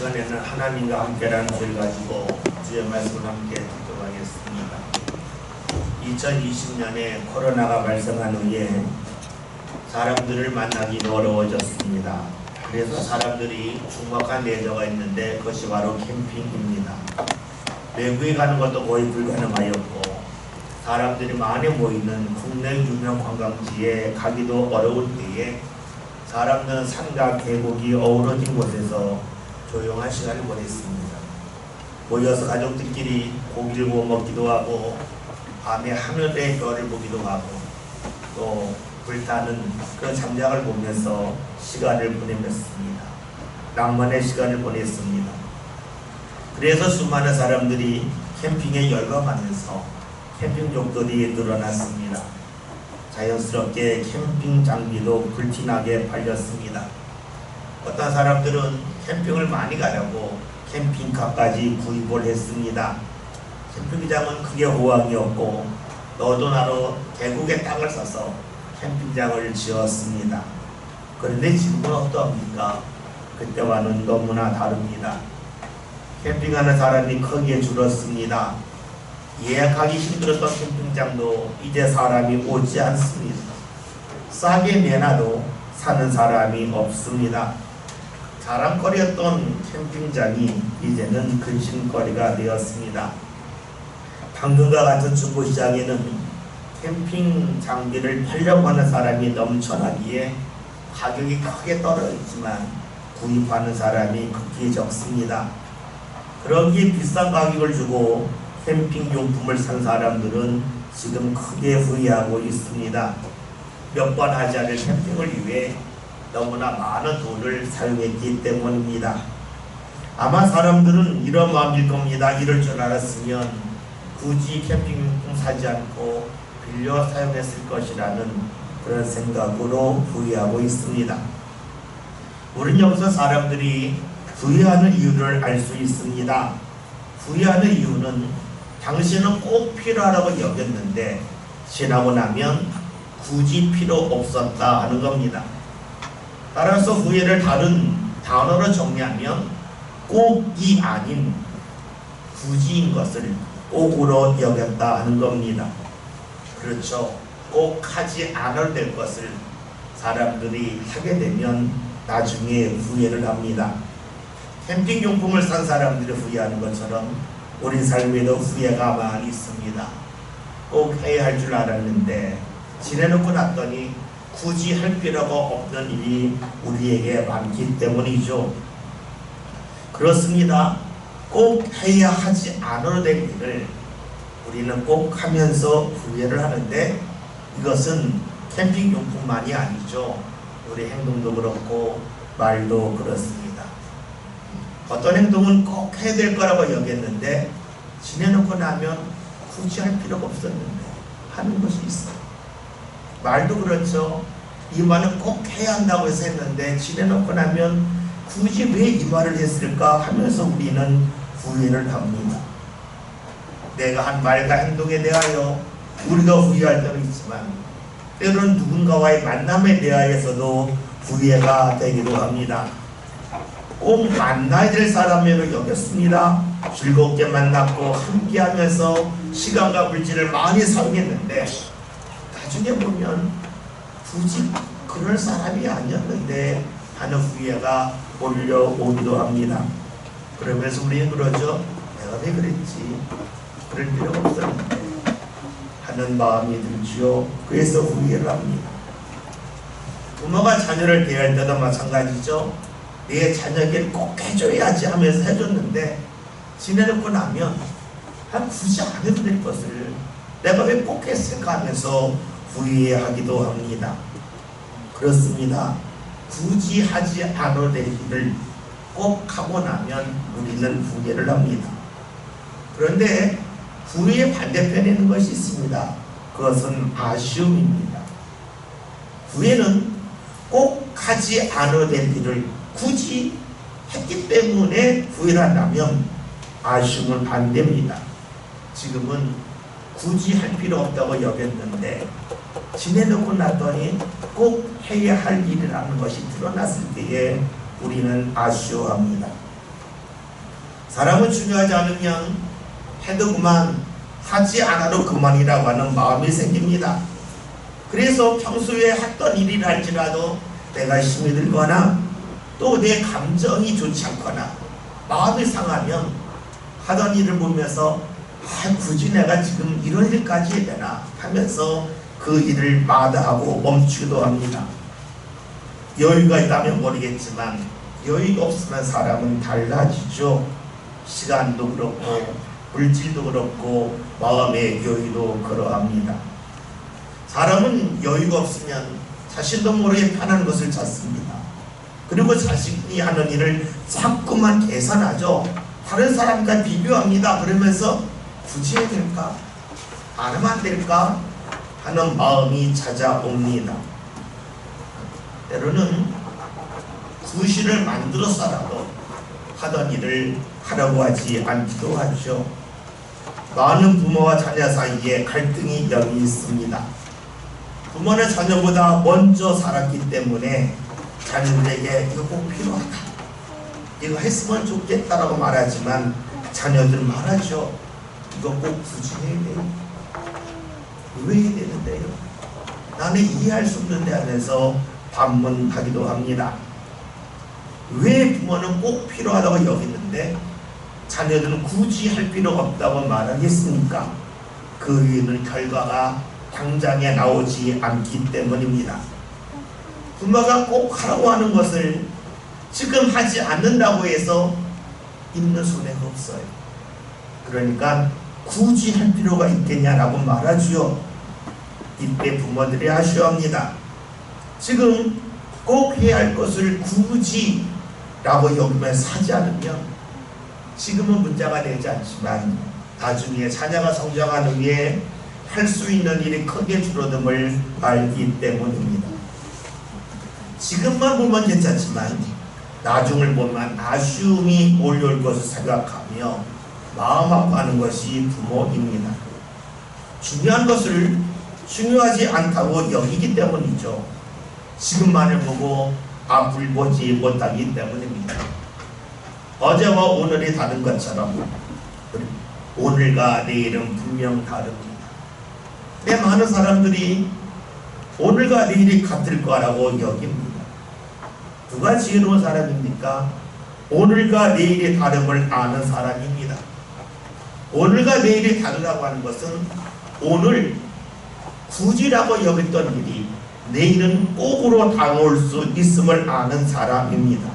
시간에는 하나님과 함께라는 주를 가지고 주의 말씀을 함께 듣도록 하겠습니다. 2020년에 코로나가 발생한 후에 사람들을 만나기도 어려워졌습니다. 그래서 사람들이 주목한 내조가 있는데 그것이 바로 캠핑입니다. 외국에 가는 것도 거의 불가능하였고 사람들이 많이 모이는 국내 유명 관광지에 가기도 어려울 때에 사람들은 산과 계곡이 어우러진 곳에서 조용한 시간을 보냈습니다. 모여서 가족들끼리 고기를 구워 먹기도 하고 밤에 하늘의 별을 보기도 하고 또 불타는 그런 장작을 보면서 시간을 보내었습니다. 낭만의 시간을 보냈습니다. 그래서 수많은 사람들이 캠핑에 열광하면서 캠핑족들이 늘어났습니다. 자연스럽게 캠핑 장비도 불티나게 팔렸습니다. 어떤 사람들은 캠핑을 많이 가려고 캠핑카까지 구입을 했습니다. 캠핑장은 크게 호황이었고 너도 나도 계곡에 땅을 사서 캠핑장을 지었습니다. 그런데 지금은 어떠합니까? 그때와는 너무나 다릅니다. 캠핑하는 사람이 크게 줄었습니다. 예약하기 힘들었던 캠핑장도 이제 사람이 오지 않습니다. 싸게 내놔도 사는 사람이 없습니다. 자랑거리였던 캠핑장이 이제는 근심거리가 되었습니다. 당근과 같은 중고시장에는 캠핑 장비를 팔려고 하는 사람이 넘쳐나기에 가격이 크게 떨어지지만 구입하는 사람이 극히 적습니다. 그러기에 비싼 가격을 주고 캠핑 용품을 산 사람들은 지금 크게 후회하고 있습니다. 몇 번 하지 않을 캠핑을 위해 너무나 많은 돈을 사용했기 때문입니다. 아마 사람들은 이런 마음일 겁니다. 이럴 줄 알았으면 굳이 캠핑 용품 사지 않고 빌려 사용했을 것이라는 그런 생각으로 후회하고 있습니다. 우리는 여기서 사람들이 후회하는 이유를 알 수 있습니다. 후회하는 이유는 당신은 꼭 필요하다고 여겼는데 지나고 나면 굳이 필요 없었다 하는 겁니다. 따라서 후회를 다른 단어로 정리하면 꼭이 아닌 굳이인 것을 꼭으로 여겼다 하는 겁니다. 그렇죠. 꼭 하지 않아도 될 것을 사람들이 하게 되면 나중에 후회를 합니다. 캠핑용품을 산 사람들이 후회하는 것처럼 우리 삶에도 후회가 많이 있습니다. 꼭 해야 할 줄 알았는데 지내놓고 났더니 굳이 할 필요가 없는 일이 우리에게 많기 때문이죠. 그렇습니다. 꼭 해야 하지 않아도 될 일을 우리는 꼭 하면서 후회를 하는데 이것은 캠핑용품만이 아니죠. 우리 행동도 그렇고 말도 그렇습니다. 어떤 행동은 꼭 해야 될 거라고 여겼는데 지내놓고 나면 굳이 할 필요가 없었는데 하는 것이 있어요. 말도 그렇죠. 이 말은 꼭 해야 한다고 해서 했는데 지내놓고 나면 굳이 왜 이 말을 했을까 하면서 우리는 후회를 합니다. 내가 한 말과 행동에 대하여 우리가 후회할 때도 있지만 때로는 누군가와의 만남에 대하여서도 후회가 되기도 합니다. 꼭 만나야 될 사람으로 여겼습니다. 즐겁게 만났고 함께하면서 시간과 물질을 많이 사용했는데 나중에 보면 굳이 그럴 사람이 아니었는데 하는 후회가 몰려오기도 합니다. 그러면서 우리는 그러죠. 내가 왜 그랬지? 그럴 필요가 없었는데 하는 마음이 들지요. 그래서 후회를 합니다. 부모가 자녀를 대할 때도 마찬가지죠. 내 자녀에게 꼭 해줘야지 하면서 해줬는데 지내놓고 나면 굳이 안 해도 될 것을 내가 왜 꼭 했을까 하면서 후회하기도 합니다. 그렇습니다. 굳이 하지 않아도 될 일을 꼭 하고 나면 우리는 후회를 합니다. 그런데 후회의 반대편에 있는 것이 있습니다. 그것은 아쉬움입니다. 후회는 꼭 하지 않아도 될 일을 굳이 했기 때문에 후회를 한다면 아쉬움은 반대입니다. 지금은 굳이 할 필요 없다고 여겼는데 지내놓고 나더니 꼭 해야 할 일이라는 것이 드러났을 때에 우리는 아쉬워합니다. 사람은 중요하지 않으면 해도 그만, 하지 않아도 그만이라고 하는 마음이 생깁니다. 그래서 평소에 했던 일이라 할지라도 내가 힘이 들거나 또 내 감정이 좋지 않거나 마음이 상하면 하던 일을 보면서 굳이 내가 지금 이런 일까지 해야 되나 하면서 그 일을 마다하고 멈추기도 합니다. 여유가 있다면 모르겠지만 여유가 없으면 사람은 달라지죠. 시간도 그렇고 물질도 그렇고 마음의 여유도 그러합니다. 사람은 여유가 없으면 자신도 모르게 편한 것을 찾습니다. 그리고 자신이 하는 일을 자꾸만 계산하죠. 다른 사람과 비교합니다. 그러면서 굳이 해야 될까? 안 하면 안 될까? 하는 마음이 찾아옵니다. 때로는 구실을 만들어서라도 하던 일을 하라고 하지 않기도 하죠. 많은 부모와 자녀 사이에 갈등이 여기 있습니다. 부모는 자녀보다 먼저 살았기 때문에 자녀들에게 이거 꼭 필요하다, 이거 했으면 좋겠다라고 말하지만 자녀들 말하죠. 이거 꼭 굳이 해야 돼요. 왜 해야 되는데요? 나는 이해할 수 없는데 하면서 반문하기도 합니다. 왜 부모는 꼭 필요하다고 여기는데 자녀들은 굳이 할 필요가 없다고 말하겠습니까? 그 이유는 결과가 당장에 나오지 않기 때문입니다. 부모가 꼭 하라고 하는 것을 지금 하지 않는다고 해서 있는 손해가 없어요. 그러니까 굳이 할 필요가 있겠냐라고 말하지요. 이때 부모들이 아쉬워합니다. 지금 꼭 해야 할 것을 굳이 라고 여기면서 하지 않으면 지금은 문제가 되지 않지만 나중에 자녀가 성장하는 후에 할 수 있는 일이 크게 줄어듦을 알기 때문입니다. 지금만 보면 괜찮지만 나중을 보면 아쉬움이 몰려올 것을 생각하며 마음 아파하는 것이 부모입니다. 중요한 것을 중요하지 않다고 여기기 때문이죠. 지금만을 보고 앞을 보지 못하기 때문입니다. 어제와 오늘이 다른 것처럼 오늘과 내일은 분명 다릅니다. 많은 사람들이 오늘과 내일이 같을 거라고 여깁니다. 누가 지혜로운 사람입니까? 오늘과 내일의 다름을 아는 사람입니다. 오늘과 내일이 다르다고 하는 것은 오늘 굳이라고 여겼던 일이 내일은 꼭으로 다가올 수 있음을 아는 사람입니다.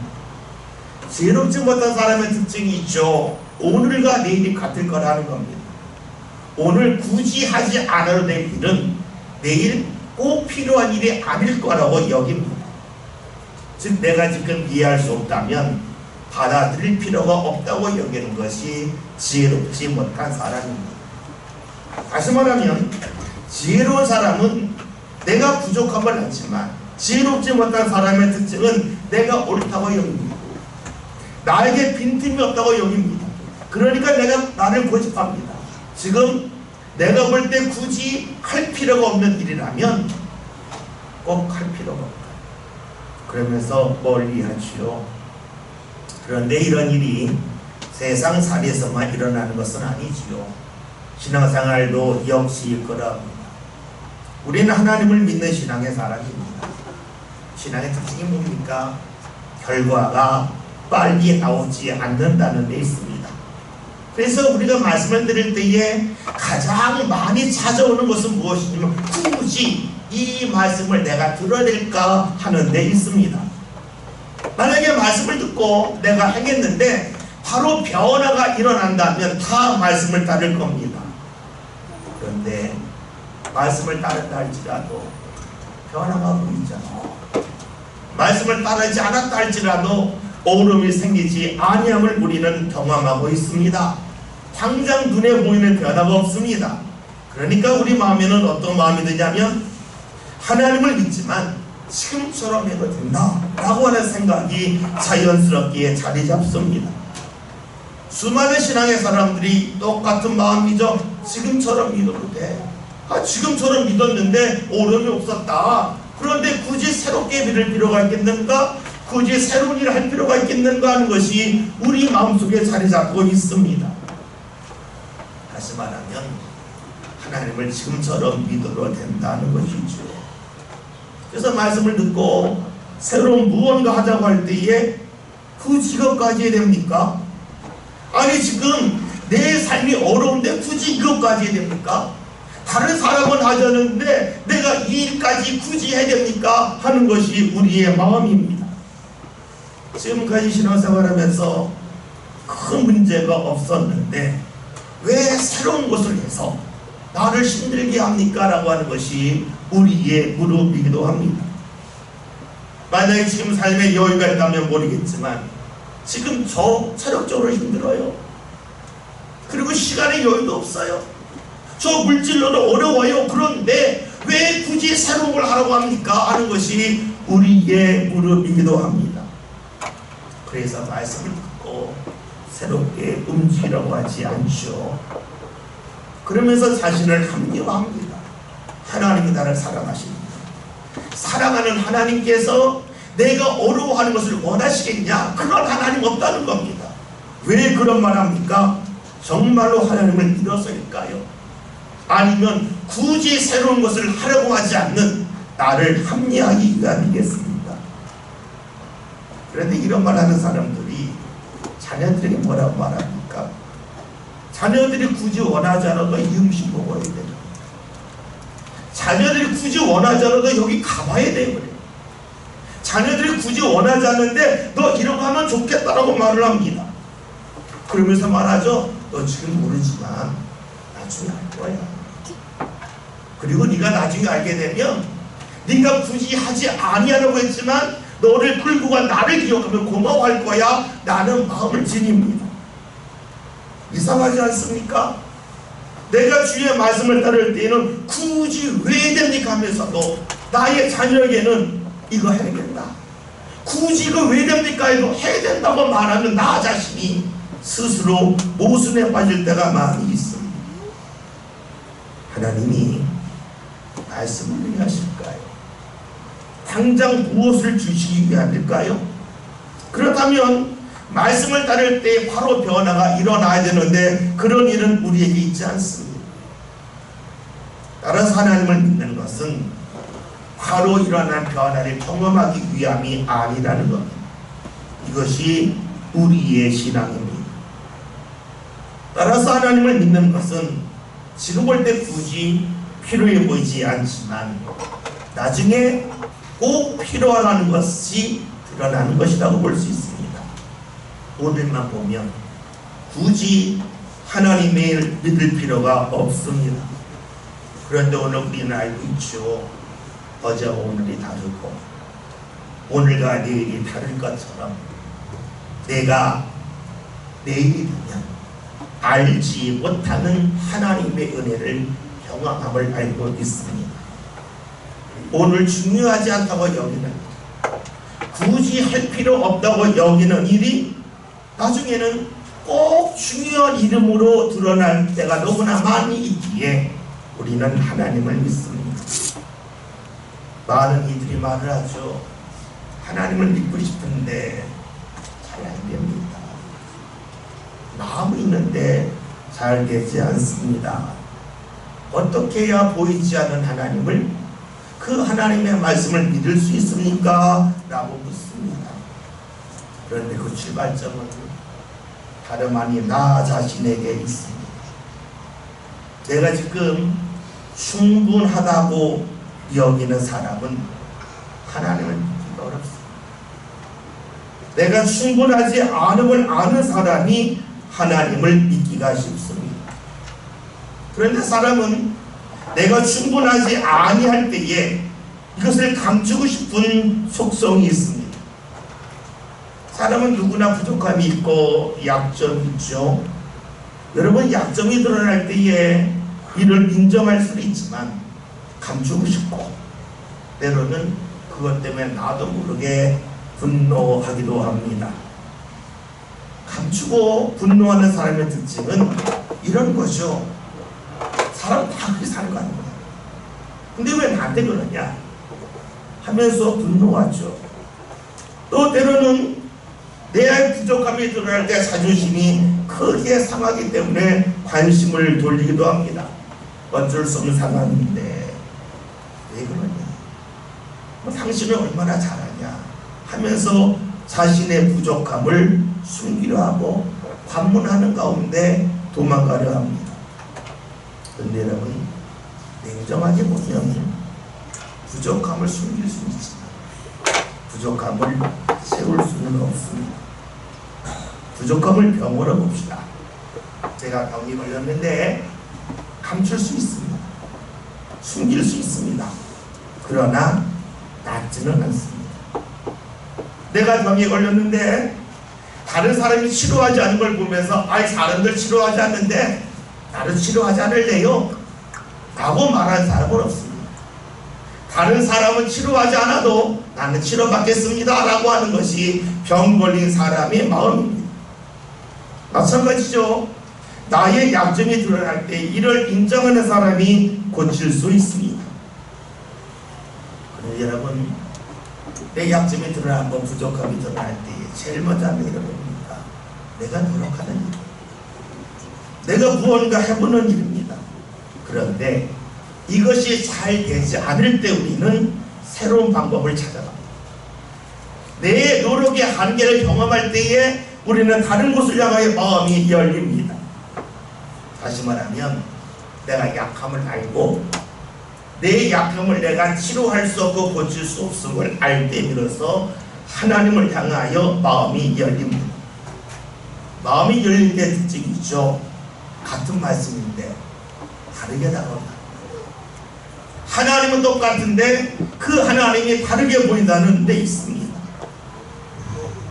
지혜롭지 못한 사람의 특징이 있죠. 오늘과 내일이 같을 거라는 겁니다. 오늘 굳이 하지 않아도 될 일은 내일 꼭 필요한 일이 아닐 거라고 여깁니다. 즉 내가 지금 이해할 수 없다면 받아들일 필요가 없다고 여기는 것이 지혜롭지 못한 사람입니다. 다시 말하면 지혜로운 사람은 내가 부족함을 알지만 지혜롭지 못한 사람의 특징은 내가 옳다고 여깁니다. 나에게 빈틈이 없다고 여깁니다. 그러니까 내가 나를 고집합니다. 지금 내가 볼 때 굳이 할 필요가 없는 일이라면 꼭 할 필요가 없다. 그러면서 멀리 하지요. 그런데 이런 일이 세상살이에서만 일어나는 것은 아니지요. 신앙생활도 역시 그러합니다. 우리는 하나님을 믿는 신앙의 사람입니다. 신앙의 특징이 뭡니까? 결과가 빨리 나오지 않는다는 데 있습니다. 그래서 우리가 말씀을 드릴 때에 가장 많이 찾아오는 것은 무엇이냐면 굳이 이 말씀을 내가 들어야 될까 하는 데 있습니다. 만약에 말씀을 듣고 내가 하겠는데 바로 변화가 일어난다면 다 말씀을 따를 겁니다. 그런데 말씀을 따른다 할지라도 변화가 보이잖아요. 말씀을 따르지 않았다 할지라도 오름이 생기지 아니함을 우리는 경험하고 있습니다. 당장 눈에 보이는 변화가 없습니다. 그러니까 우리 마음에는 어떤 마음이 드냐면 하나님을 믿지만 지금처럼 해도 된다 라고 하는 생각이 자연스럽게 자리 잡습니다. 수많은 신앙의 사람들이 똑같은 마음이죠. 지금처럼 믿어도 돼. 지금처럼 믿었는데 오름이 없었다. 그런데 굳이 새롭게 믿을 필요가 있겠는가? 굳이 새로운 일을 할 필요가 있겠는가 하는 것이 우리 마음속에 자리 잡고 있습니다. 다시 말하면 하나님을 지금처럼 믿어도 된다는 것이죠. 그래서 말씀을 듣고 새로운 무언가 하자고 할 때에 굳이 이것까지 해야 됩니까? 아니 지금 내 삶이 어려운데 굳이 이것까지 해야 됩니까? 다른 사람은 하자는데 내가 이 일까지 굳이 해야 됩니까? 하는 것이 우리의 마음입니다. 지금까지 신앙생활하면서 큰 문제가 없었는데 왜 새로운 것을 해서 나를 힘들게 합니까? 라고 하는 것이 우리의 무릎이기도 합니다. 만약에 지금 삶에 여유가 있다면 모르겠지만 지금 저 체력적으로 힘들어요. 그리고 시간에 여유도 없어요. 저 물질로도 어려워요. 그런데 왜 굳이 새로운 걸 하라고 합니까? 하는 것이 우리의 무릎이기도 합니다. 그래서 말씀을 듣고 새롭게 움직이라고 하지 않죠. 그러면서 자신을 합리화합니다. 하나님이 나를 사랑하십니다. 사랑하는 하나님께서 내가 어려워하는 것을 원하시겠냐? 그런 하나님 없다는 겁니다. 왜 그런 말 합니까? 정말로 하나님을 믿어서일까요? 아니면 굳이 새로운 것을 하려고 하지 않는 나를 합리화하기 위함이겠습니까? 그런데 이런 말 하는 사람들이 자녀들에게 뭐라고 말합니까? 자녀들이 굳이 원하지 않아도 이 음식 먹어야 돼요. 자녀들이 굳이 원하지 않아도 여기 가봐야 돼요. 자녀들이 굳이 원하지 않는데 너 이런 거 하면 좋겠다라고 말을 합니다. 그러면서 말하죠. 너 지금 모르지만 나중에 알 거야. 그리고 네가 나중에 알게 되면 네가 굳이 하지 아니하려고 했지만 너를 끌고 간 나를 기억하면 고마워할 거야. 나는 마음을 지닙니다. 이상하지 않습니까? 내가 주의 말씀을 따를 때에는 굳이 왜 됩니까 하면서도 나의 자녀에게는 이거 해야겠다. 굳이 이거 왜 됩니까 해도 해야 된다고 말하는 나 자신이 스스로 모순에 빠질 때가 많이 있습니다. 하나님이 말씀을 왜 하실까요? 당장 무엇을 주시기 위함일까요? 그렇다면 말씀을 따를 때 바로 변화가 일어나야 되는데 그런 일은 우리에게 있지 않습니다. 따라서 하나님을 믿는 것은 바로 일어난 변화를 경험하기 위함이 아니라는 겁니다. 이것이 우리의 신앙입니다. 따라서 하나님을 믿는 것은 지금 볼 때 굳이 필요해 보이지 않지만 나중에 꼭 필요하다는 것이 드러나는 것이라고 볼 수 있습니다. 오늘만 보면 굳이 하나님을 믿을 필요가 없습니다. 그런데 오늘 우리는 알고 있죠. 어제와 오늘이 다르고 오늘과 내일이 다를 것처럼 내가 내일이 되면 알지 못하는 하나님의 은혜를 경험함을 알고 있습니다. 오늘 중요하지 않다고 여기는 굳이 할 필요 없다고 여기는 일이 나중에는 꼭 중요한 이름으로 드러날 때가 너무나 많이 있기에 우리는 하나님을 믿습니다. 많은 이들이 말을 하죠. 하나님을 믿고 싶은데 잘 안 됩니다. 마음이 있는데 잘 되지 않습니다. 어떻게 해야 보이지 않는 하나님을 그 하나님의 말씀을 믿을 수 있습니까? 라고 묻습니다. 그런데 그 출발점은 다름 아닌 나 자신에게 있습니다. 내가 지금 충분하다고 여기는 사람은 하나님을 믿기가 어렵습니다. 내가 충분하지 않음을 아는 사람이 하나님을 믿기가 쉽습니다. 그런데 사람은 내가 충분하지 아니할 때에 이것을 감추고 싶은 속성이 있습니다. 사람은 누구나 부족함이 있고 약점이 있죠. 여러분, 약점이 드러날 때에 이를 인정할 수도 있지만 감추고 싶고 때로는 그것 때문에 나도 모르게 분노하기도 합니다. 감추고 분노하는 사람의 특징은 이런 거죠. 사람 다 그렇게 사는 거 아닙니까? 근데 왜 나한테 그러냐 하면서 분노하죠. 또 때로는 내 부족함이 드러날 때 자존심이 크게 상하기 때문에 관심을 돌리기도 합니다. 어쩔 수 없는 상황인데 왜 그러냐, 당신은 얼마나 잘하냐 하면서 자신의 부족함을 숨기려 하고 관문하는 가운데 도망가려 합니다. 그런데 여러분, 냉정하게 보면 부족함을 숨길 수 있지만 부족함을 채울 수는 없습니다. 부족함을 병으로 봅시다. 제가 병이 걸렸는데 감출 수 있습니다. 숨길 수 있습니다. 그러나 낫지는 않습니다. 내가 병에 걸렸는데 다른 사람이 치료하지 않은 걸 보면서 아이, 사람들 치료하지 않는데 나를 치료하지 않을래요? 라고 말하는 사람은 없습니다. 다른 사람은 치료하지 않아도 나는 치료받겠습니다 라고 하는 것이 병 걸린 사람의 마음입니다. 마찬가지죠. 나의 약점이 드러날 때 이를 인정하는 사람이 고칠 수 있습니다. 그런데 여러분, 내 약점이 드러나고 부족함이 드러날 때 제일 먼저 하는 일은 뭡니까? 내가 노력하는 일, 내가 무언가 해보는 일입니다. 그런데 이것이 잘 되지 않을 때 우리는 새로운 방법을 찾아갑니다. 내 노력의 한계를 경험할 때에 우리는 다른 곳을 향하여 마음이 열립니다. 다시 말하면 내가 약함을 알고 내 약함을 내가 치료할 수 없고 고칠 수 없음을 알 때 비로소 하나님을 향하여 마음이 열립니다. 마음이 열릴 때 특징이 있죠. 같은 말씀인데 다르게 다가온다. 하나님은 똑같은데 그 하나님이 다르게 보인다는 데 있습니다.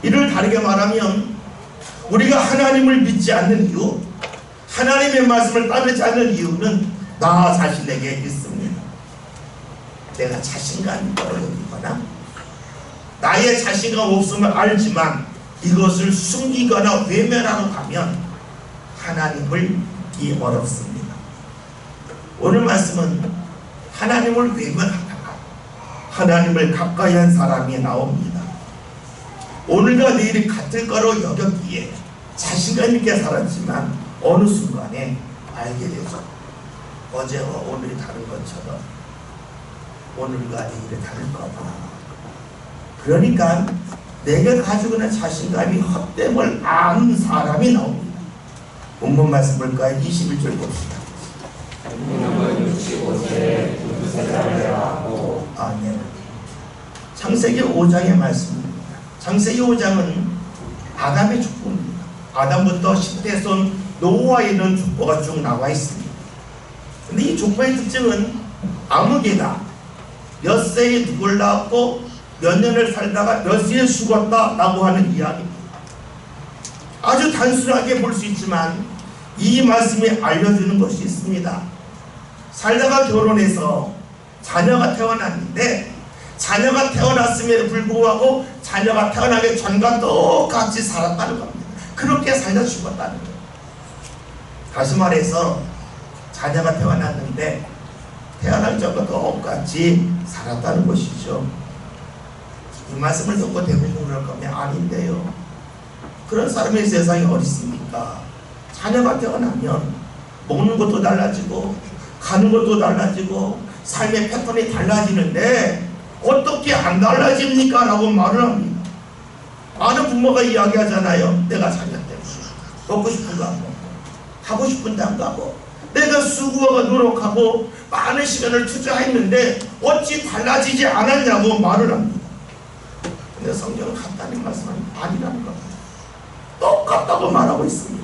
이를 다르게 말하면 우리가 하나님을 믿지 않는 이유, 하나님의 말씀을 따르지 않는 이유는 나 자신에게 있습니다. 내가 자신감이 떨어지거나 나의 자신감 없음을 알지만 이것을 숨기거나 외면하고 가면 하나님을 믿기 어렵습니다. 오늘 말씀은 하나님을 외면하다가 하나님을 가까이 한 사람이 나옵니다. 오늘과 내일이 같을 거로 여겼기에 자신감 있게 살았지만 어느 순간에 알게 되죠. 어제와 오늘이 다른 것처럼 오늘과 내일이 다를까 봐. 그러니까 내가 가지고 있는 자신감이 헛됨을 아는 사람이 나옵니다. 본문 말씀 볼까요? 21절 봅시다. 아멘. 창세기 5장의 말씀입니다. 창세기 5장은 아담의 축복입니다. 아담부터 10대 손 노아에 이르는 족보가 쭉 나와 있습니다. 근데 이 족보의 특징은 아무개가 몇 세에 누굴 낳았고 몇 년을 살다가 몇 세에 죽었다라고 하는 이야기입니다. 아주 단순하게 볼 수 있지만 이 말씀이 알려주는 것이 있습니다. 살다가 결혼해서 자녀가 태어났는데 자녀가 태어났음에도 불구하고 자녀가 태어나기 전과 똑같이 살았다는 겁니다. 그렇게 살다 죽었다는 거예요. 다시 말해서 자녀가 태어났는데 태어나기 전과 똑같이 살았다는 것이죠. 이 말씀을 듣고 대부분 그럴 거면 아닌데요. 그런 사람의 세상이 어디 있습니까? 자녀가 태어나면 먹는 것도 달라지고 가는 것도 달라지고 삶의 패턴이 달라지는데 어떻게 안 달라집니까? 라고 말을 합니다. 많은 부모가 이야기하잖아요. 내가 자녀 때문에 먹고 싶은 거 안 먹고 하고 싶은 데 안 가고 내가 수고하고 노력하고 많은 시간을 투자했는데 어찌 달라지지 않았냐고 말을 합니다. 근데 성경은 같다는 말씀은 아니라는 겁니다. 똑같다고 말하고 있습니다.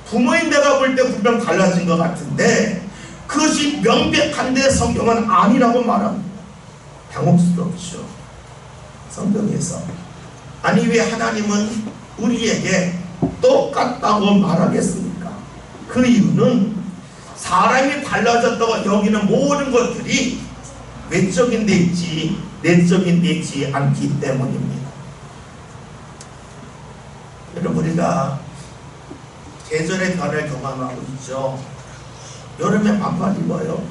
부모인 내가 볼 때 분명 달라진 것 같은데 그것이 명백한데 성경은 아니라고 말합니다. 당혹스럽죠. 성경에서 아니 왜 하나님은 우리에게 똑같다고 말하겠습니까? 그 이유는 사람이 달라졌다고 여기는 모든 것들이 외적인 데 있지 내적인 데 있지 않기 때문입니다. 여러분, 우리가 계절의 변화를 경험하고 있죠. 여름에 반팔 입어요.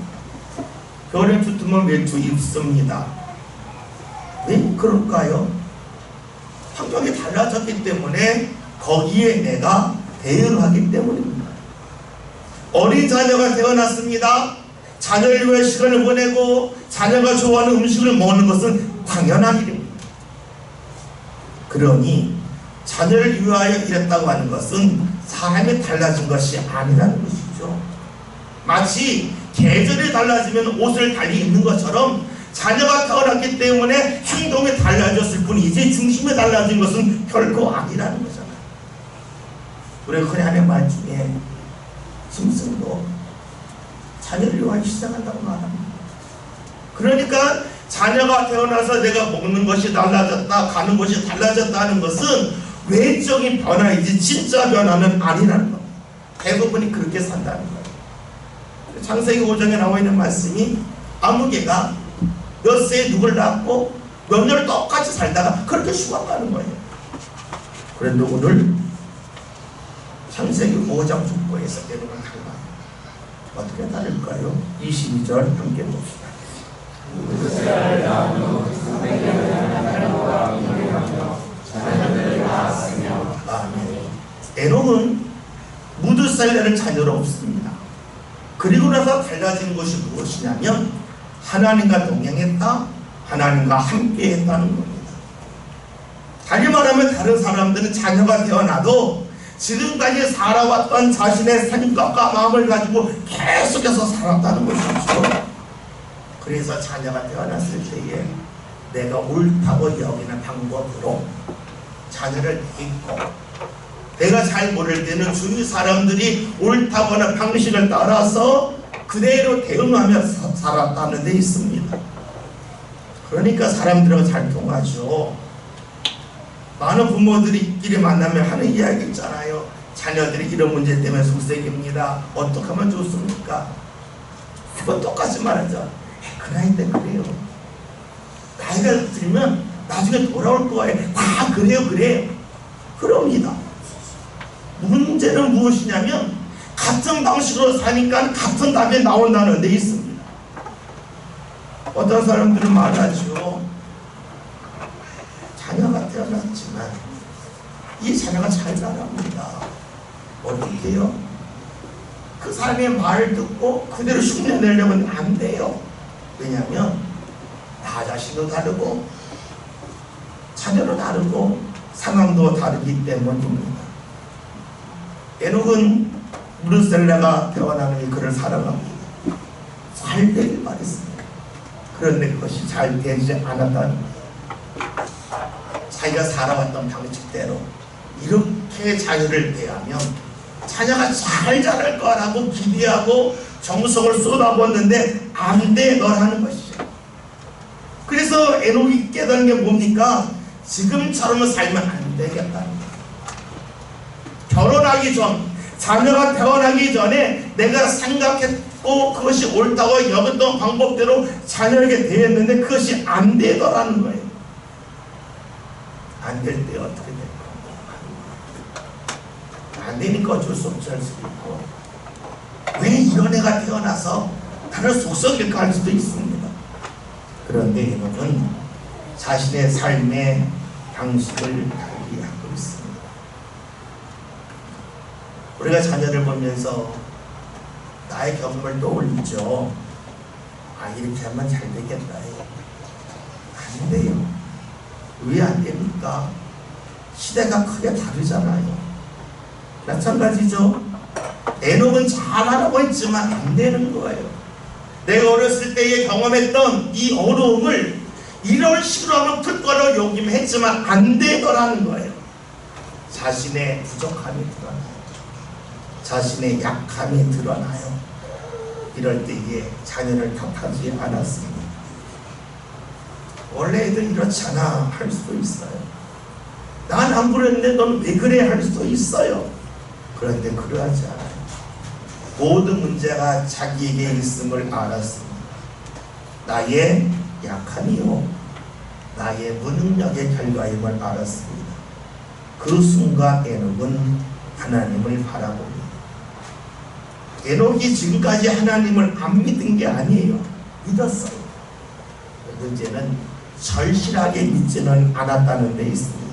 겨울에 두툼한 외투 입습니다. 왜 그럴까요? 환경이 달라졌기 때문에 거기에 내가 대응하기 때문입니다. 어린 자녀가 태어났습니다. 자녀를 위해 시간을 보내고 자녀가 좋아하는 음식을 먹는 것은 당연한 일입니다. 그러니 자녀를 위하여 일했다고 하는 것은 사람이 달라진 것이 아니라는 것이죠. 마치 계절이 달라지면 옷을 달리 입는 것처럼 자녀가 태어났기 때문에 행동이 달라졌을 뿐이지 중심이 달라진 것은 결코 아니라는 거잖아요. 우리 흔히 하는 말 중에 짐승도 자녀를 위하여 시작한다고 말합니다. 그러니까 자녀가 태어나서 내가 먹는 것이 달라졌다, 가는 것이 달라졌다 하는 것은 외적인 변화이지 진짜 변화는 아니라는 겁니다. 대부분이 그렇게 산다는 거예요. 창세기 5장에 나와 있는 말씀이 아무개가 몇 세에 누굴 낳고 몇 년 똑같이 살다가 그렇게 죽어가는 거예요. 그런데 오늘 창세기 5장 중보에서 내놓은 달라요. 어떻게 다를까요? 22절 함께 봅시다. 아멘. 에녹은 무드셀레를 자녀로 없습니다. 그리고 나서 달라진 것이 무엇이냐면 하나님과 동행했다, 하나님과 함께 했다는 겁니다. 다시 말하면 다른 사람들은 자녀가 태어나도 지금까지 살아왔던 자신의 생각과 마음을 가지고 계속해서 살았다는 것이죠. 그래서 자녀가 태어났을 때에 내가 옳다고 여기는 방법으로 자녀를 데리고, 내가 잘 모를 때는 주위 사람들이 옳다고 하는 방식을 따라서 그대로 대응하며 살았다는 데 있습니다. 그러니까 사람들하고 잘 통하죠. 많은 부모들이끼리 만나면 하는 이야기 있잖아요. 자녀들이 이런 문제 때문에 속색입니다. 어떻게 하면 좋습니까? 그건 똑같이 말하죠. 그 나이 때 그래요. 나이가 들면 나중에 돌아올 거예요. 다 그래요. 그럽니다. 문제는 무엇이냐면 같은 방식으로 사니까 같은 답이 나온다는 데 있습니다. 어떤 사람들은 말하죠. 자녀가 태어났지만 이 자녀가 잘 자랍니다. 어떻게 해요? 그 사람의 말을 듣고 그대로 흉내내려면 안 돼요. 왜냐하면 나 자신도 다르고 자녀도 다르고 상황도 다르기 때문입니다. 에녹은 무드셀레가 태어나니 그를 사랑합니다. 잘 되길 바랬습니다. 그런데 그것이 잘 되지 않았다는 거예요. 자기가 살아왔던 방식대로 이렇게 자녀를 대하면 자녀가 잘 자랄 거라고 기대하고 정성을 쏟아붓는데 안 돼, 너라는 것이죠. 그래서 에녹이 깨달은 게 뭡니까? 지금처럼 살면 안 되겠다는 거예요. 결혼하기 전, 자녀가 태어나기 전에 내가 생각했고 그것이 옳다고 여겼던 방법대로 자녀에게 대했는데 그것이 안 되더라는 거예요. 안 될 때 어떻게 될까? 안 되니까 어쩔 수 없지 할 수도 있고, 왜 이런 애가 태어나서 나를 속썩일까 할 수도 있습니다. 그런데 에녹은 자신의 삶의 방식을 달리 하고 있습니다. 우리가 자녀를 보면서 나의 경험을 떠올리죠. 아, 이렇게 하면 잘 되겠다. 안 돼요. 왜 안 됩니까? 시대가 크게 다르잖아요. 마찬가지죠. 에녹은 잘하라고 했지만 안 되는 거예요. 내가 어렸을 때에 경험했던 이 어려움을 이런 식으로 하면 특권을 요김했지만 안 되더라는 거예요. 자신의 부족함이 드러나요. 자신의 약함이 드러나요. 이럴 때에 자녀를 탓하지 않았습니다. 원래 애들 이렇잖아 할 수도 있어요. 난 안 그랬는데 넌 왜 그래 할 수도 있어요. 그런데 그러하지 않아요. 모든 문제가 자기에게 있음을 알았습니다. 나의 약함이요, 나의 무능력의 결과임을 알았습니다. 그 순간 에녹은 하나님을 바라봅니다. 에녹이 지금까지 하나님을 안 믿은 게 아니에요. 믿었어요. 문제는 절실하게 믿지는 않았다는 데 있습니다.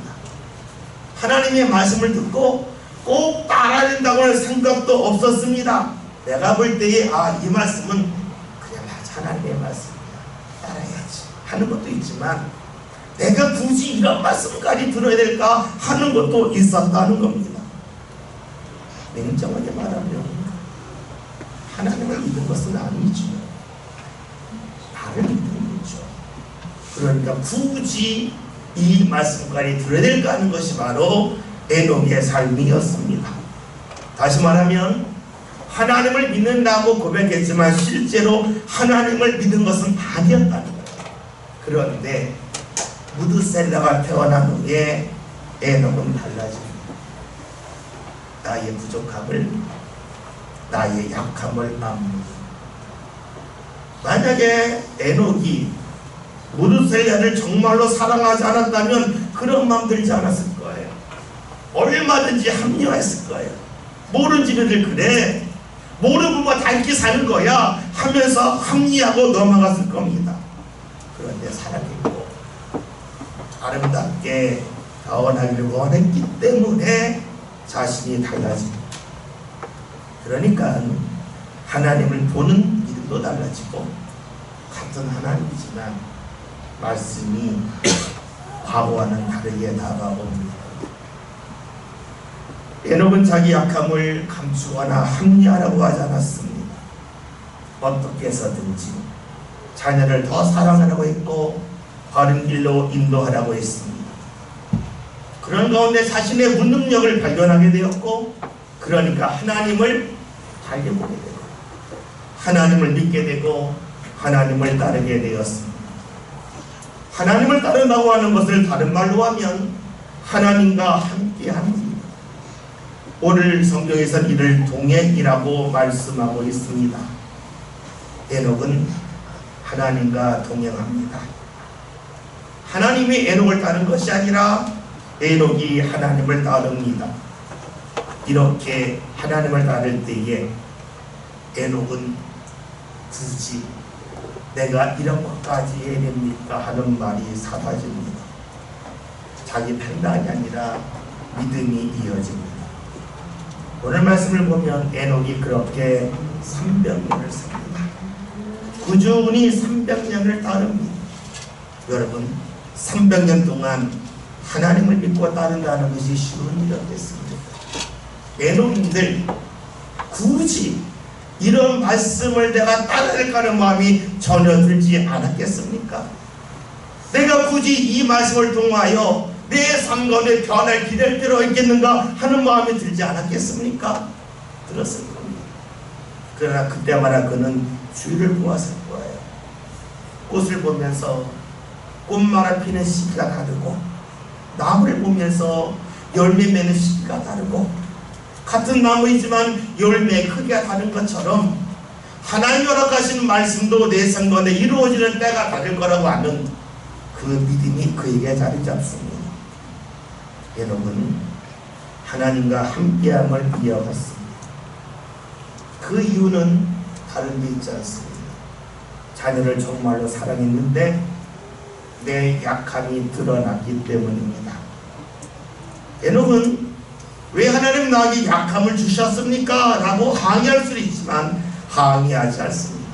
하나님의 말씀을 듣고 꼭 따라야 된다고 하는 생각도 없었습니다. 내가 볼 때에 이 말씀은 그냥 하나님의 말씀이야, 따라야지 하는 것도 있지만, 내가 굳이 이런 말씀까지 들어야 될까 하는 것도 있었다는 겁니다. 냉정하게 말하면 하나님을 믿는 것은 아니죠. 나를 믿는 거죠. 그러니까 굳이 이 말씀까지 들어야 될까 하는 것이 바로 에녹의 삶이었습니다. 다시 말하면 하나님을 믿는다고 고백했지만 실제로 하나님을 믿은 것은 아니었다는 거예요. 그런데 무드셀라가 태어난 후에 에녹은 달라집니다. 나의 부족함을, 나의 약함을 압니다. 만약에 에녹이 무드셀라를 정말로 사랑하지 않았다면 그런 마음 들지 않았을 거예요. 얼마든지 합리화했을 거예요. 모르는 집애들 그래, 모르는 부모가 다 이렇게 사는 거야 하면서 합리하고 넘어갔을 겁니다. 그런데 살아있고 아름답게 결혼하기를 원했기 때문에 자신이 달라집니다. 그러니까 하나님을 보는 믿음도 달라지고, 같은 하나님이지만 말씀이 과거와는 다르게 다가옵니다. 에녹은 자기 약함을 감추거나 합리하라고 하지 않았습니다. 어떻게 해서든지 자녀를 더 사랑하라고 했고 바른 길로 인도하라고 했습니다. 그런 가운데 자신의 무능력을 발견하게 되었고, 그러니까 하나님을 달려보게 되고 하나님을 믿게 되고 하나님을 따르게 되었습니다. 하나님을 따른다고 하는 것을 다른 말로 하면 하나님과 함께합니다. 오늘 성경에서는 이를 동행이라고 말씀하고 있습니다. 에녹은 하나님과 동행합니다. 하나님이 에녹을 따른 것이 아니라 에녹이 하나님을 따릅니다. 이렇게 하나님을 따를 때에 에녹은 굳이 내가 이런 것까지 해야 됩니까 하는 말이 사라집니다. 자기 판단이 아니라 믿음이 이어집니다. 오늘 말씀을 보면 에녹이 그렇게 300년을 삽니다. 꾸준히 300년을 따릅니다. 여러분, 300년 동안 하나님을 믿고 따른다는 것이 쉬운 일이 없겠습니까? 에녹인들 굳이 이런 말씀을 내가 따라야 될까 하는 마음이 전혀 들지 않았겠습니까? 내가 굳이 이 말씀을 통하여 내 삶 가운데 변화를 기댈 필요가 있겠는가 하는 마음이 들지 않았겠습니까? 들었을 겁니다. 그러나 그때마다 그는 주의를 보았을 거예요. 꽃을 보면서 꽃마다 피는 시기가 다르고, 나무를 보면서 열매 맺는 시기가 다르고, 같은 나무이지만 열매의 크기가 다른 것처럼 하나님 허락하신 말씀도 내 삶 가운데 이루어지는 때가 다를 거라고 하는 그 믿음이 그에게 자리 잡습니다. 여러분, 하나님과 함께함을 이어갔습니다. 그 이유는 다른 데 있지 않습니다. 자녀를 정말로 사랑했는데 내 약함이 드러났기 때문입니다. 에녹은 왜 하나님 나에게 약함을 주셨습니까? 라고 항의할 수도 있지만 항의하지 않습니다.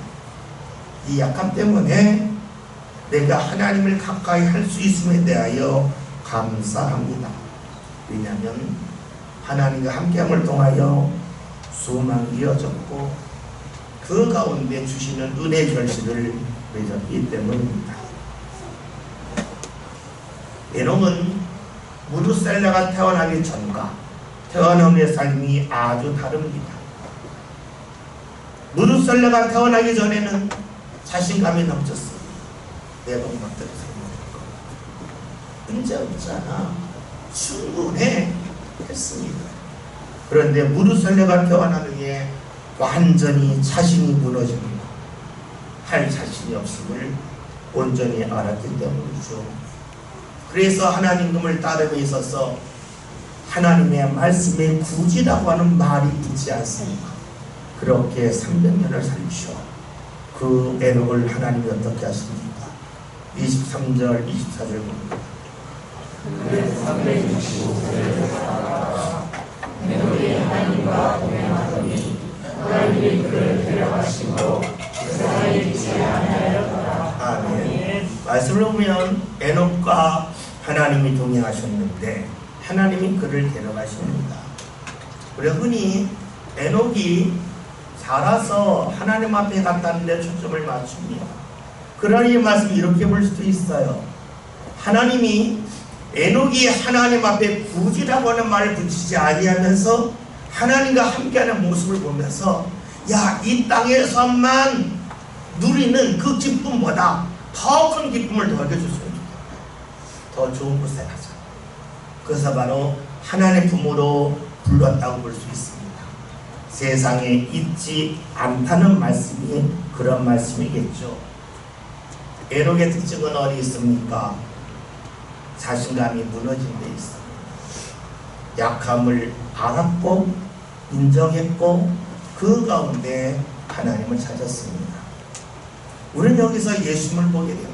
이 약함 때문에 내가 하나님을 가까이 할 수 있음에 대하여 감사합니다. 왜냐하면 하나님과 함께함을 통하여 소망이 이어졌고 그 가운데 주시는 은혜 결실을 맺었기 때문입니다. 에녹은 무드셀라가 태어나기 전과 태어난 후의 삶이 아주 다릅니다. 무드셀라가 태어나기 전에는 자신감이 넘쳤습니다. 내 동생들을 살려낼 거 문제 없잖아, 충분해 했습니다. 그런데 무드셀라가 태어난 후에 완전히 자신이 무너집니다. 할 자신이 없음을 온전히 알았기 때문이죠. 그래서 하나님을 따름에 있어서 하나님의 말씀에 굳이라고 하는 말이 있지 않습니까? 그렇게 300년을 살리셔. 그 에녹을 하나님이 어떻게 하십니까? 23절 24절 봅니다. 365세를 살아가다가 에녹이 하나님과 동행하더니 하나님이 그를 데려가심으로 세상에 있지 아니하였더라. 아멘. 말씀을 보면 에녹과 하나님이 동행하셨는데 하나님이 그를 데려가십니다. 우리가 흔히 에녹이 살아서 하나님 앞에 갔다는 데 초점을 맞춥니다. 그러나 이 말씀이 이렇게 볼 수도 있어요. 하나님이 에녹이 하나님 앞에 부지라고 하는 말을 붙이지 아니하면서 하나님과 함께하는 모습을 보면서 야, 이 땅에서만 누리는 그 기쁨보다 더 큰 기쁨을 더해줬으면 좋겠다. 더 좋은 곳에 가자. 그래서 바로 하나님의 품으로 불렀다고 볼 수 있습니다. 세상에 있지 않다는 말씀이 그런 말씀이겠죠. 에녹의 특징은 어디 있습니까? 자신감이 무너진 데 있습니다. 약함을 알았고 인정했고 그 가운데 하나님을 찾았습니다. 우리는 여기서 예수님을 보게 됩니다.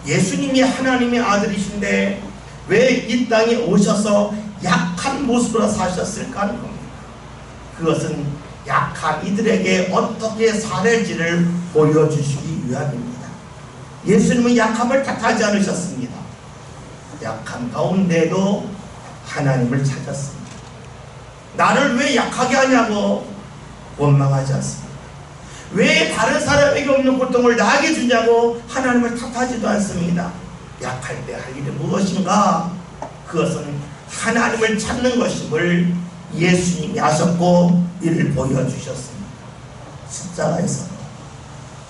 예수님이 하나님의 아들이신데 왜 이 땅에 오셔서 약한 모습으로 사셨을까 하는 겁니다. 그것은 약한 이들에게 어떻게 살을지를 보여주시기 위함입니다. 예수님은 약함을 탓하지 않으셨습니다. 약한 가운데도 하나님을 찾았습니다. 나를 왜 약하게 하냐고 원망하지 않습니다. 왜 다른 사람에게 없는 고통을 나에게 주냐고 하나님을 탓하지도 않습니다. 약할 때 할 일이 무엇인가? 그것은 하나님을 찾는 것임을 예수님이 하셨고 이를 보여주셨습니다. 십자가에서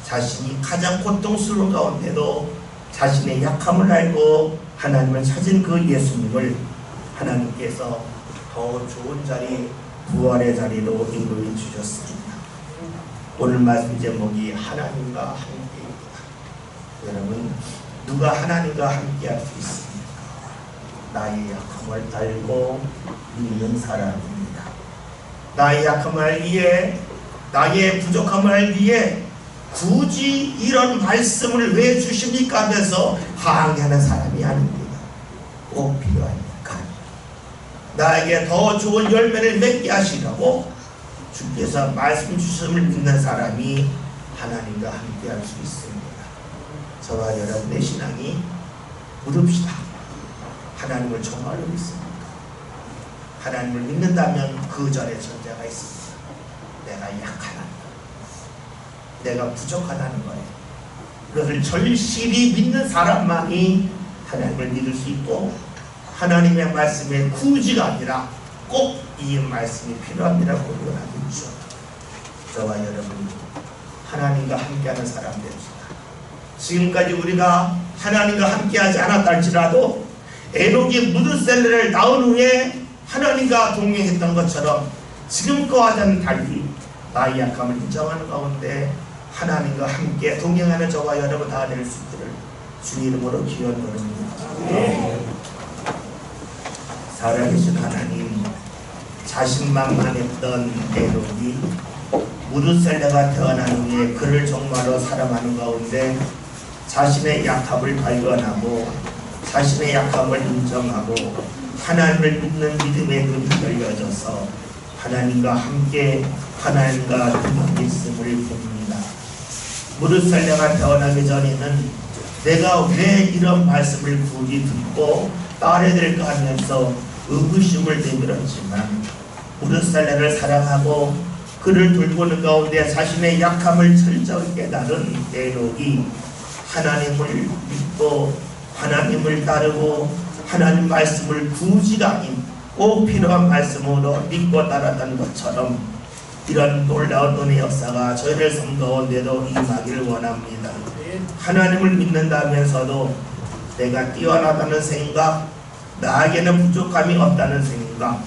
자신이 가장 고통스러운 가운데도 자신의 약함을 알고 하나님을 찾은 그 예수님을 하나님께서 더 좋은 자리, 부활의 자리로 인도해 주셨습니다. 오늘 말씀 제목이 하나님과 함께입니다. 여러분, 누가 하나님과 함께할 수 있습니까? 나의 약함을 알고 믿는 사람입니다. 나의 약함을 알기에, 나의 부족함을 알기에 굳이 이런 말씀을 왜 주십니까 하면서 항의하는 사람이 아닙니다. 꼭 필요하니까. 나에게 더 좋은 열매를 맺게 하시라고 주께서 말씀 주심을 믿는 사람이 하나님과 함께할 수 있습니다. 저와 여러분의 신앙이 묻읍시다. 하나님을 정말로 믿습니까? 하나님을 믿는다면 그 전에 전제가 있습니다. 내가 약하다는 것, 내가 부족하다는 거예요. 그것을 절실히 믿는 사람만이 하나님을 믿을 수 있고 하나님의 말씀에 굳이가 아니라 꼭 이 말씀이 필요합니다고 원하겠죠. 저와 여러분, 하나님과 함께하는 사람 됩시다. 지금까지 우리가 하나님과 함께하지 않았다 할지라도 에녹이 무드셀레를 낳은 후에 하나님과 동행했던 것처럼 지금과는 달리 나의 약함을 인정하는 가운데 하나님과 함께 동행하는 저와 여러분 다 될 수 있기를 주 이름으로 기원드립니다. 살아계신 하나님, 자신만만했던 에녹이 무드셀레가 태어난 후에 그를 정말로 사랑하는 가운데 자신의 약함을 발견하고 자신의 약함을 인정하고 하나님을 믿는 믿음의 눈이 열려져서 하나님과 함께 하나님과 동행해 있음을 봅니다. 무드셀레가 태어나기 전에는 내가 왜 이런 말씀을 굳이 듣고 따라야 될까 하면서 의구심을 내밀었지만 무드셀레를 사랑하고 그를 돌보는 가운데 자신의 약함을 철저히 깨달은 에녹이 하나님을 믿고 하나님을 따르고 하나님 말씀을 굳이가 아닌 꼭 필요한 말씀으로 믿고 따랐던 것처럼 이런 놀라운 은혜 역사가 저희들 삶 가운데도 임하기를 원합니다. 하나님을 믿는다면서도 내가 뛰어나다는 생각, 나에게는 부족함이 없다는 생각,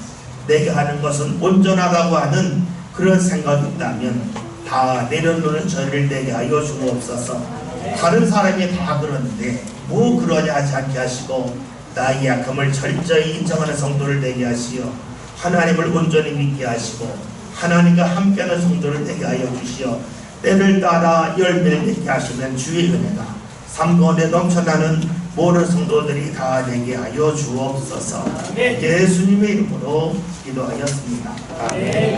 내가 하는 것은 온전하다고 하는 그런 생각이 있다면 다 내려놓는 저희를 내게 하여 주옵소서. 다른 사람이 다 그러는데 뭐 그러냐 하지 않게 하시고 나의 약함을 철저히 인정하는 성도를 되게 하시어 하나님을 온전히 믿게 하시고 하나님과 함께하는 성도를 되게 하여 주시어 때를 따라 열매를 맺게 하시면 주의 은혜가 삶 가운데 넘쳐나는 모든 성도들이 다 되게 하여 주옵소서. 예수님의 이름으로 기도하였습니다. 아멘.